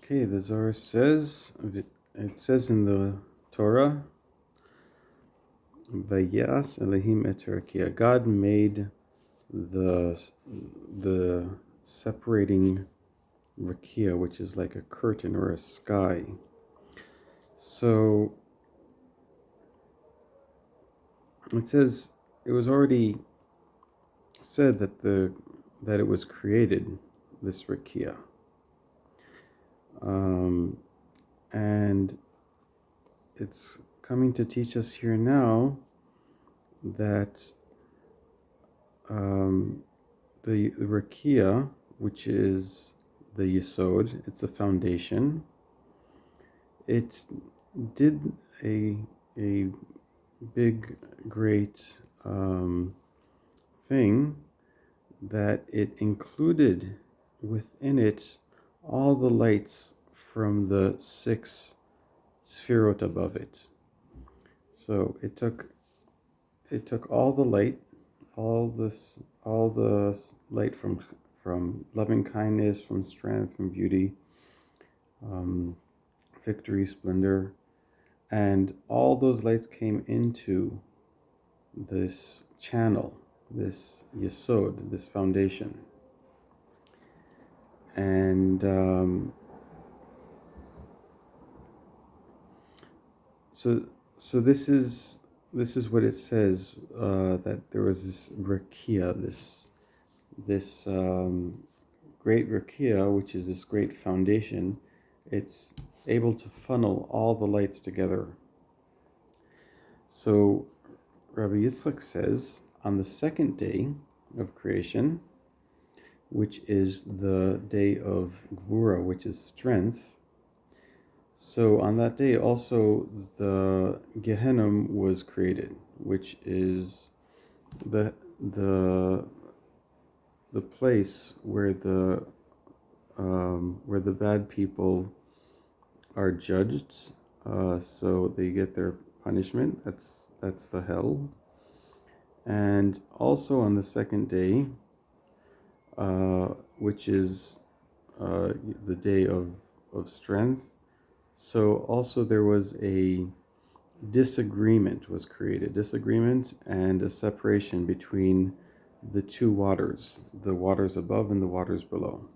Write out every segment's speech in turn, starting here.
Okay, the Zohar says, it says in the Torah, Vayas Elohim et Rakia. God made the separating rakia, which is like a curtain or a sky. So it says it was already said that it was created, this rakia, and it's coming to teach us here now that the rakia, which is the yesod, it's a foundation. It did a big, great thing, that it included within it all the lights from the six sphirot above it. So it took all the light, all the light from loving kindness, from strength, from beauty, victory, splendor, and all those lights came into this channel, this yesod, this foundation. And so this is what it says, that there was this rakia, this great rakia, which is this great foundation. It's able to funnel all the lights together. So Rabbi Yitzchak says, on the second day of creation, which is the day of Gvura, which is strength. So on that day also the Gehenim was created, which is the place where the bad people are judged. So they get their punishment. That's the hell. And also on the second day, which is the day of strength. So also there was a disagreement was created, disagreement and a separation between the two waters, the waters above and the waters below.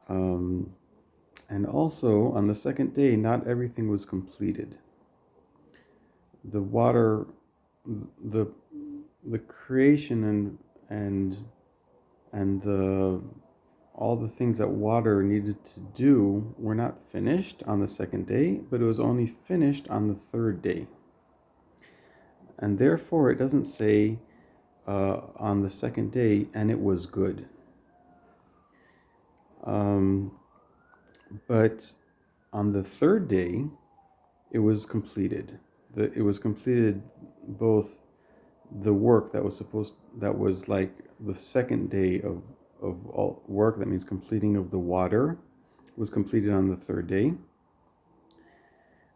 And also on the second day, not everything was completed. The water, the creation and the all the things that water needed to do were not finished on the second day, but it was only finished on the third day. And therefore it doesn't say on the second day, and it was good. But on the third day, it was completed. It was completed, both the work that was like the second day of all work, that means completing of the water, was completed on the third day.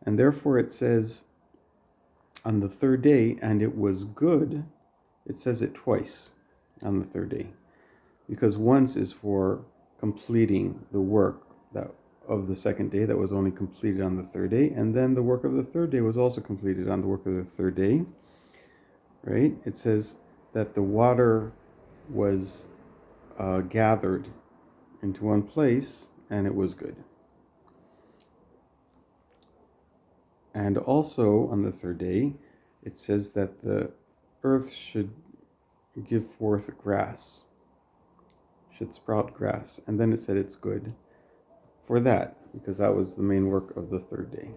And therefore it says on the third day, and it was good. It says it twice on the third day, because once is for completing the work that of the second day that was only completed on the third day, and then the work of the third day was also completed on the work of the third day, right? It says that the water was gathered into one place, and it was good. And also on the third day, it says that the earth should give forth grass, should sprout grass. And then it said it's good for that, because that was the main work of the third day.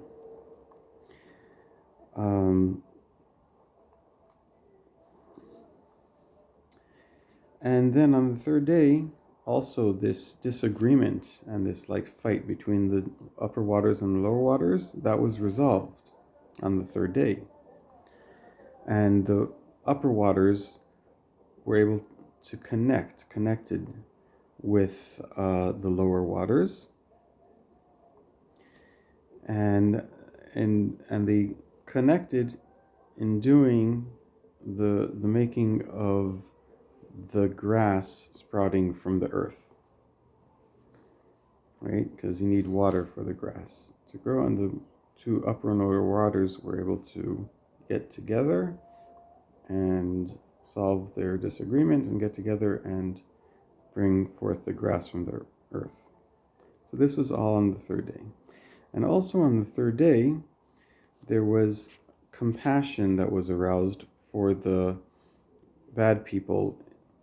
And then on the third day, also this disagreement and this like fight between the upper waters and the lower waters, that was resolved on the third day. And the upper waters were able to connected with the lower waters, and they connected in doing the making of the grass sprouting from the earth. right? Because you need water for the grass to grow, and the two upper and lower waters were able to get together and solve their disagreement and get together and bring forth the grass from the earth. So this was all on the third day. And also on the third day, there was compassion that was aroused for the bad people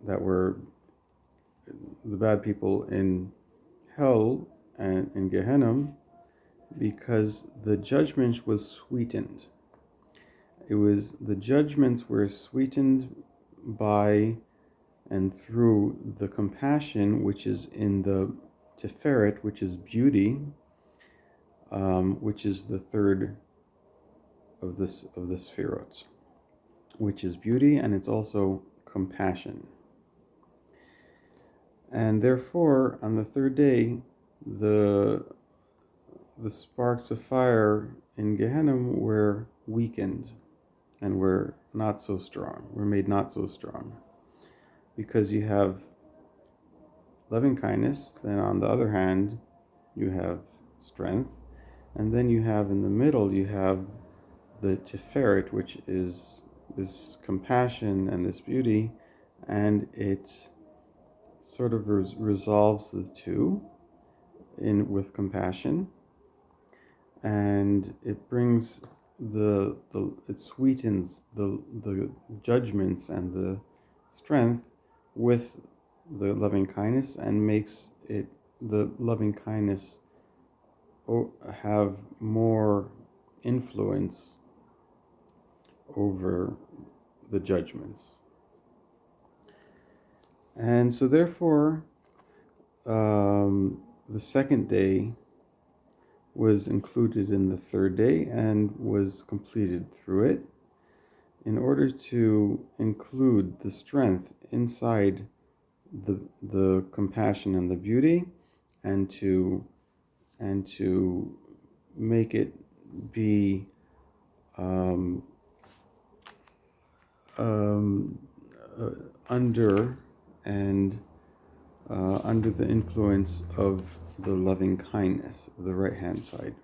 that were the bad people in hell and in Gehenna, because the judgment was sweetened. The judgments were sweetened by and through the compassion which is in the Tiferet, which is beauty, which is the third of the Sefirot, which is beauty, and it's also compassion. And therefore, on the third day, the sparks of fire in Gehenna were weakened and were not so strong, were made not so strong. Because you have loving kindness, then on the other hand, you have strength, and then you have in the middle, you have the Tiferet, which is this compassion and this beauty, and it sort of resolves the two with compassion, and it brings it sweetens the judgments and the strength with the loving kindness, and makes it the loving kindness have more influence over the judgments. And so therefore, the second day was included in the third day and was completed through it, in order to include the strength inside the compassion and the beauty, and to make it be under under the influence of the loving kindness of the right hand side.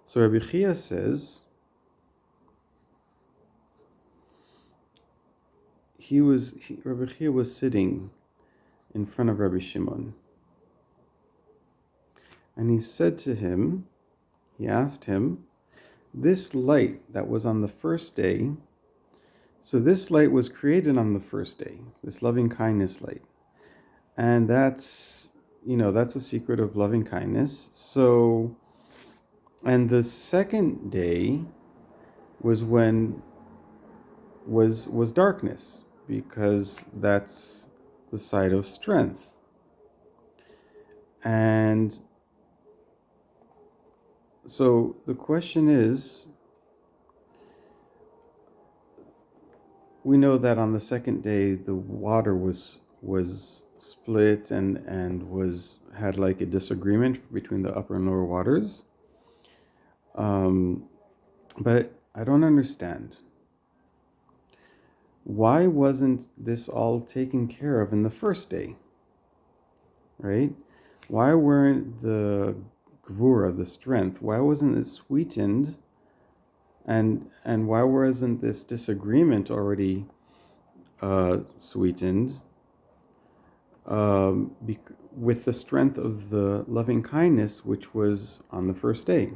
So Rabbi Chia says Rabbi Chia was sitting in front of Rabbi Shimon, and he asked him, this light that was on the first day, so this light was created on the first day, this loving kindness light. And that's a secret of loving kindness. So, and the second day was darkness, because that's the side of strength. And so the question is, we know that on the second day the water was split and had like a disagreement between the upper and lower waters. But I don't understand. Why wasn't this all taken care of in the first day? Right? Why weren't the gvura, the strength, why wasn't it sweetened? And why wasn't this disagreement already sweetened with the strength of the loving kindness, which was on the first day?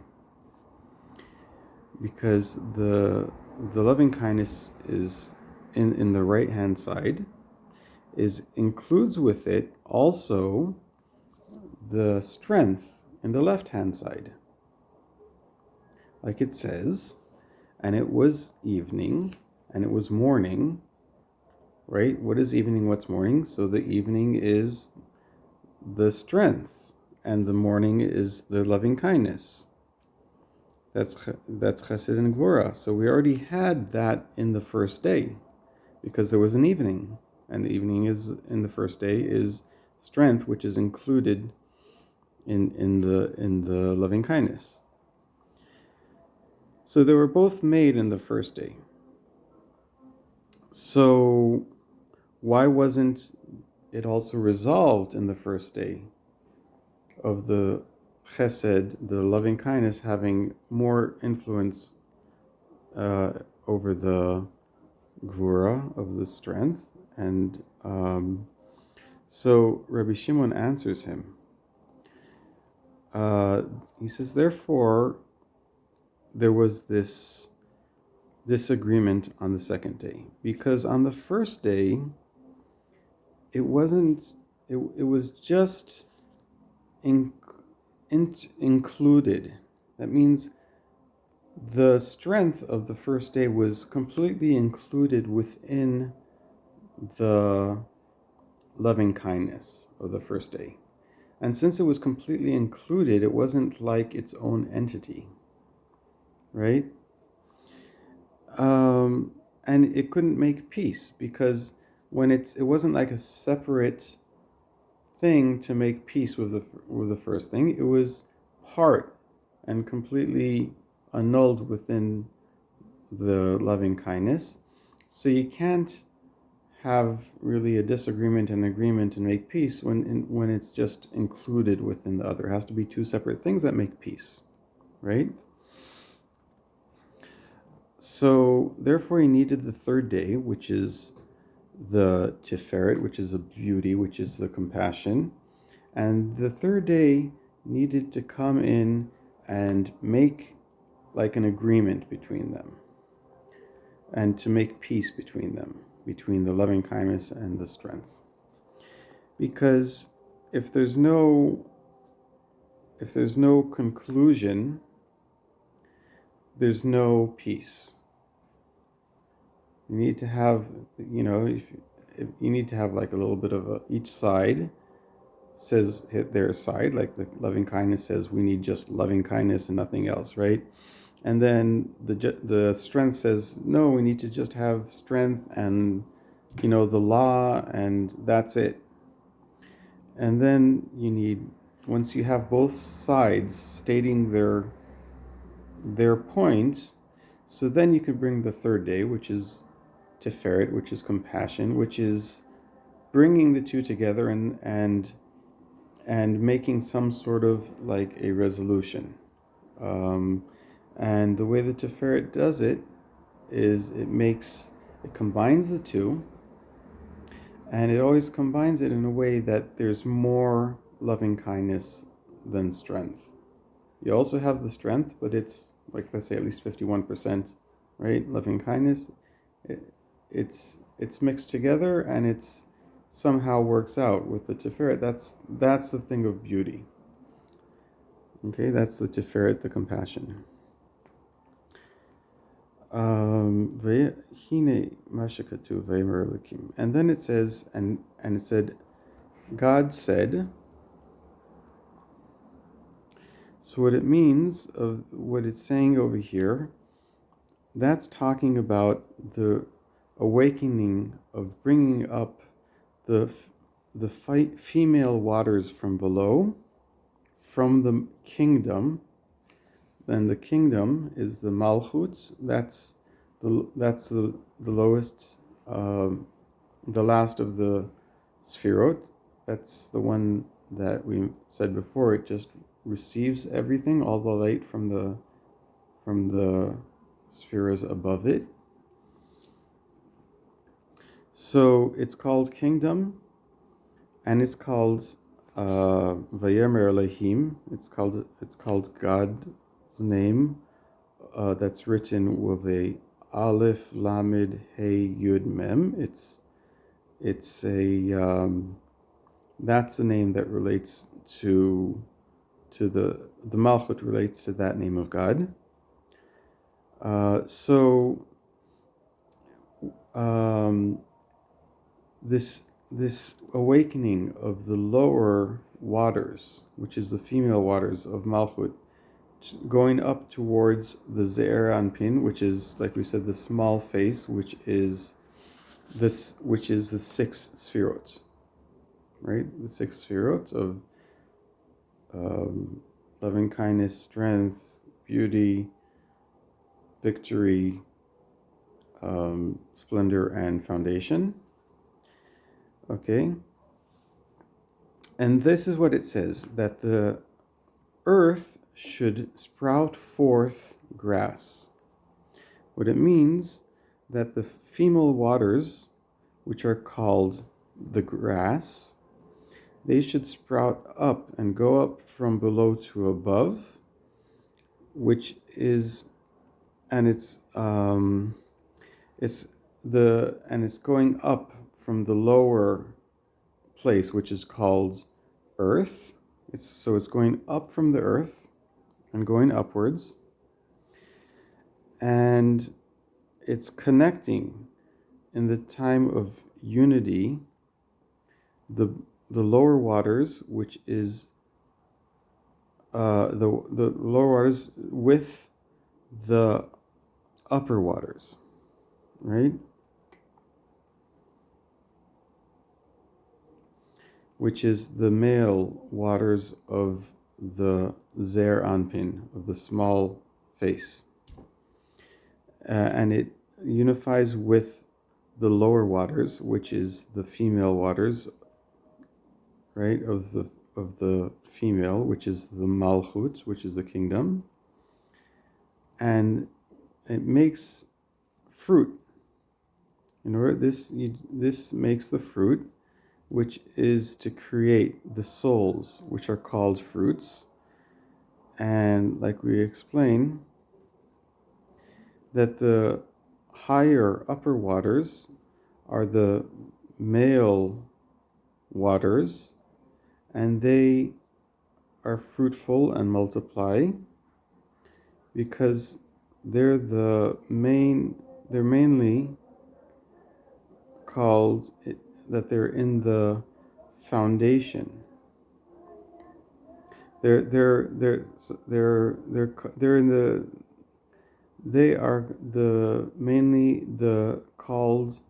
Because the loving kindness is in the right hand side, includes with it also the strength in the left hand side. Like it says, and it was evening and it was morning, right? What is evening? What's morning? So the evening is the strength, and the morning is the loving kindness. That's chesed and gvura. So we already had that in the first day, because there was an evening, and the evening is in the first day is strength, which is included in the loving kindness. So they were both made in the first day. So why wasn't it also resolved in the first day? of the chesed, the loving kindness, having more influence over the gvura, of the strength. And so Rabbi Shimon answers him. He says, therefore, there was this disagreement on the second day, because on the first day, it wasn't, it was just included. That means the strength of the first day was completely included within the loving kindness of the first day. And since it was completely included, it wasn't like its own entity, right? And it couldn't make peace, because when it wasn't like a separate thing to make peace with the first thing. It was part and completely annulled within the loving kindness. So you can't have really a disagreement and agreement and make peace when it's just included within the other. It has to be two separate things that make peace, right? So therefore, he needed the third day, which is the Tiferet, which is a beauty, which is the compassion. And the third day needed to come in and make like an agreement between them, and to make peace between them, between the loving kindness and the strength. Because if there's no conclusion, there's no peace. You need to have, if you need to have like a little bit of each side says hit their side, like the loving kindness says we need just loving kindness and nothing else, right? And then the strength says no, we need to just have strength and the law, and that's it. And then you need, once you have both sides stating their point, so then you can bring the third day, which is Tiferet, which is compassion, which is bringing the two together and making some sort of like a resolution. And the way the Tiferet does it is it combines the two, and it always combines it in a way that there's more loving kindness than strength. You also have the strength, but it's like, let's say at least 51%, right? Loving kindness. It's mixed together, and it's somehow works out with the Tiferet. That's the thing of beauty. Okay, that's the Tiferet, the compassion. And then it says, and it said, God said. So what it means, of what it's saying over here, that's talking about the awakening of bringing up the female waters from below, from the kingdom. Then the kingdom is the Malchut. That's the lowest, the last of the Sphirot. That's the one that we said before. It just receives everything, all the light from the spheres above it. So it's called kingdom, and it's called Vayemer Elohim. It's called God's name. That's written with a Aleph Lamed Hey Yud Mem. It's a that's the name that relates to the Malchut, relates to that name of God. This awakening of the lower waters, which is the female waters of Malchut, going up towards the Ze'er Anpin, which is, like we said, the small face, which is the 6 Sphirot, right? The 6 Sphirot of loving kindness, strength, beauty, victory, splendor, and foundation. Okay. And this is what it says, that the earth should sprout forth grass. What it means, that the female waters, which are called the grass, they should sprout up and go up from below to above, which is, and it's going up from the lower place, which is called earth. It's going up from the earth and going upwards, and it's connecting in the time of unity the lower waters, which is the lower waters with the upper waters, right? Which is the male waters of the Zer Anpin, of the small face. And it unifies with the lower waters, which is the female waters, right, of the female, which is the Malchut, which is the kingdom. And it makes fruit. In order, this makes the fruit, which is to create the souls, which are called fruits. And like we explained, that the higher upper waters are the male waters, and they are fruitful and multiply because they're mainly called that they're in the foundation. They're in the They are mainly the called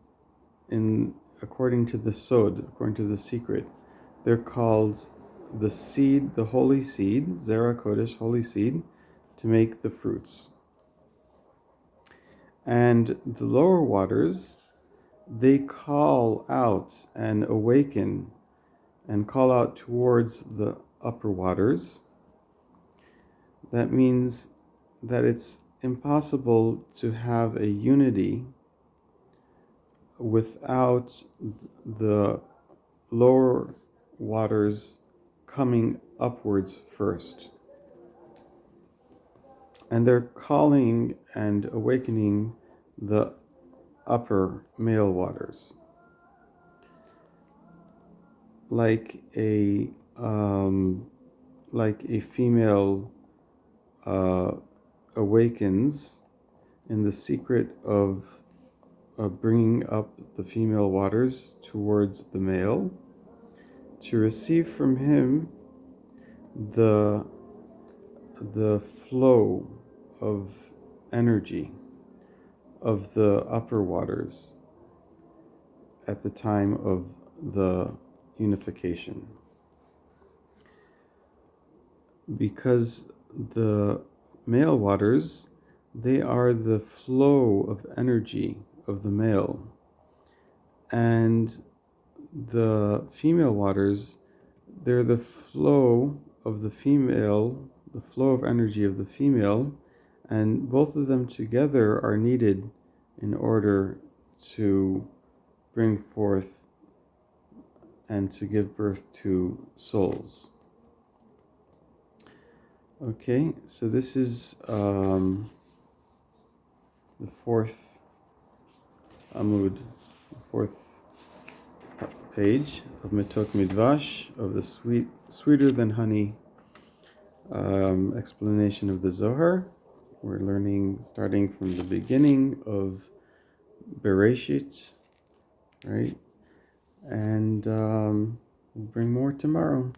in according to the sod, according to the secret. They're called the seed, the holy seed, Zera Kodesh, holy seed, to make the fruits. And the lower waters, they call out and awaken and call out towards the upper waters. That means that it's impossible to have a unity without the lower waters coming upwards first. And they're calling and awakening the upper male waters. Like a female awakens in the secret of bringing up the female waters towards the male to receive from him the flow of energy of the upper waters at the time of the unification. Because the male waters, they are the flow of energy of the male, and the female waters, they're the flow of the female, the flow of energy of the female, and both of them together are needed in order to bring forth and to give birth to souls. Okay, so this is the fourth Amud, the fourth page of Mitot Midvash, of the sweeter than honey explanation of the Zohar. We're learning starting from the beginning of Bereshit, right? And we'll bring more tomorrow.